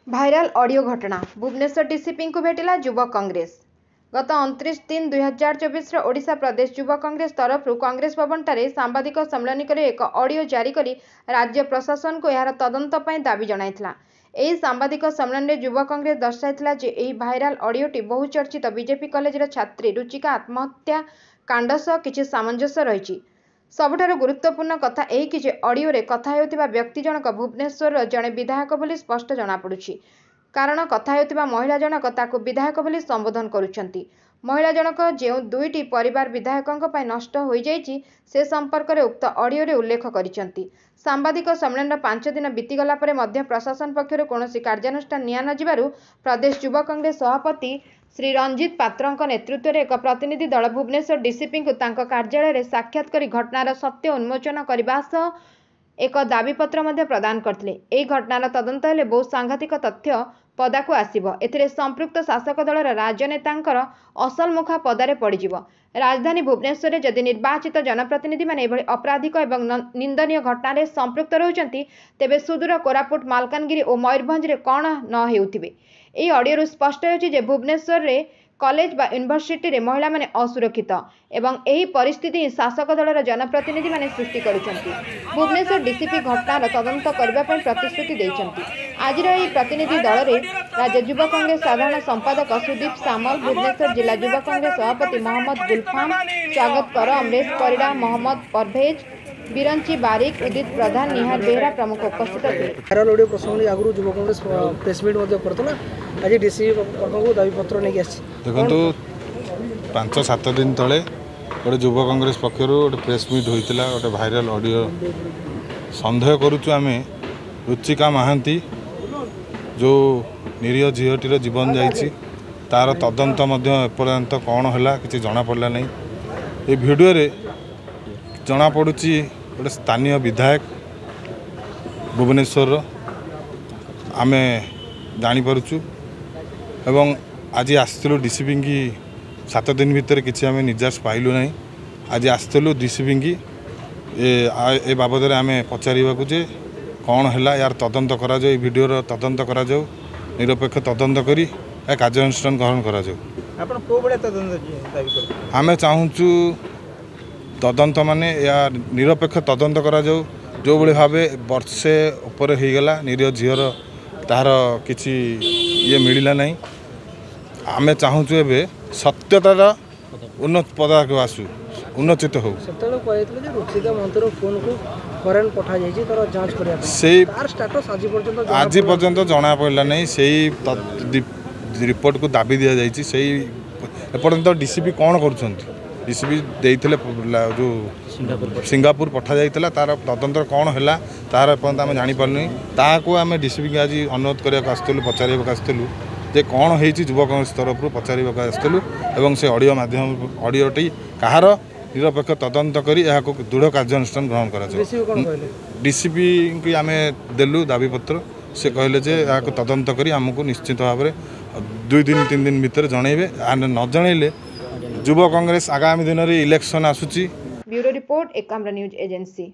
Viral audio घटना Bhubaneswar DCP को भेटिला युवा कांग्रेस। गत 29/3/2024 ओडिशा प्रदेश युवा कांग्रेस तरफ कांग्रेस भवन ठारे सांबादिक सम्मेलन करे एक ऑडियो जारी करी राज्य प्रशासन को यार तदंत पई दाबी जणाइथिला। एही सांबादिक सम्मेलन में युवा कांग्रेस दर्शाइथिला जे एही भाइराल ऑडियोटी बहुचर्चित बीजेपी कॉलेजर छात्री रुचिका आत्महत्या कांड सह किछि सामंजस्य रहिछि। सबुठारु गुरुत्वपूर्ण कथा एही कि ऑडियो रे कथा हेउथिबा व्यक्ति जनक भुवनेश्वर जड़े विधायक बोली स्पष्ट जना पड़ुछि। कारण कथा हेउथिबा महिला जनक ताकु विधायक बोली संबोधन करुछंती। महिला जनक जो दुईटी परिवार विधायकों पई नष्ट हो जाइछि से संपर्क में उक्त ऑडियो रे उल्लेख करिसंती। सांबादिक सम्मेलन 5 दिन बीतीगला परे मध्य प्रशासन पक्षर कौनसी कार्यानुष्ठान निया न जिबारु प्रदेश युवा कांग्रेस सभापति श्री रंजित पात्रଙ୍କ नेतृत्व में एक प्रतिनिधि दल भुवनेश्वर डीसीपी को तांको कार्यालय रे साक्षात करी घटनार सत्य उन्मोचन करबा सह एक दाबीपत्र मध्य प्रदान करथिले। एही घटनार तदंत हेले बहु सांघातिक तथ्य पदाकू आसीबो। एथिरे संपृक्त शासक दलर राजनेतांकर असल मुखा पदारे पड़िजिवो। राजधानी भुवनेश्वर जदि निर्वाचित जनप्रतिनिधि माने एभली आपराधिक एवं निंदनीय घटना संपृक्त रहउचंती तेबे सुदूर कोरापुट मालकानगिरी और मयूरभंज रे कौन न हेउथिबे। एही ऑडियो स्पष्ट होछि जे भुवनेश्वर रे कॉलेज बा यूनिवर्सिटी रे महिला माने असुरक्षित एवं एही परिस्थिति शासक दलर जनप्रतिनिधि माने सृष्टि करुछंती। भुवनेश्वर डीसीपी घटनार तदंत करबा पई प्रतिश्रुति दैछंती। आजिर एही प्रतिनिधि दल रे राज्य युवा कांग्रेस साधारण संपादक सुदीप सामल, भुवनेश्वर जिला युवा कांग्रेस सभापति मोहम्मद गुलफाम, स्वागत कर, अमरेश परिड़ा, मोहम्मद परभेज, बिरंची बारिक, उदित प्रधान, निहार बेहरा प्रमुख उपस्थित थे। भाइराल ऑडियो प्रसंग आगु युवा कांग्रेस प्रेस मीट करता आज डीसी को दाबी पत्र नहीं देखो 5-7 दिन तले गोटे युवा कांग्रेस पक्षर गोटे प्रेस मीट होता गोटे भाइराल ऑडियो सन्देह करुचु आम रुचिका महांती जो निरीह झीटीर जीवन जाइए तार तदंत एपर्यंत कौन है कि जना पड़ा नहीं। ये वीडियो रे जना पड़ुची गोटे स्थानीय विधायक भुवनेश्वर आम जापरचु एवं आज आसलु डीसीपी की 7 दिन भितर किसी आम निर्देश पाइलु ना। आज आसलु डीसीपी की ए बाबद आम पचारे कौन है यार तदंत करा जाए, वीडियोर तदंत करा जाऊ, निरपेक्ष तदंत करी कार्यानुष्ठान ग्रहण करा जाऊ। आम चाहूँ तदंत माने या निरपेक्ष तदंत करा जाऊ। जो भाई भाव वर्षे उपर हो गला निरीह झीर तार किसी ये मिलला नहीं। आम चाहूँ ए सत्यतार उन्नत पदार्थ आसू उन्नचित हो आज पर्यंत जना पड़ा नहीं। से रिपोर्ट को दाबी दि जाए एपर्यंत डीसीपी कौन कर डीसीपी देइथिले जो सिंगापुर पठा जाइतिला तार तदंतर कौन है तार एपर्यंत आम जानी पारनी। ताको आम डीसीपी के आज अनुरोध करने आसलु पचारे आसलु जे कौन हो युवा कांग्रेस तरफ पचारे आसलु एवं से ऑडियो माध्यम ऑडियोटी कहार निरपेक्ष तदंत करी दृढ़ कार्यानुष्ठान ग्रहण करा। डीसीपी की आम देलु दाबीपत्र से कहले जे तदंत करी आमको निश्चित भाव में 2-3 दिन भितर जनइबे। न जनइले युवा कांग्रेस आगामी दिन में इलेक्शन आसुची। Bureau report Ekamra news agency.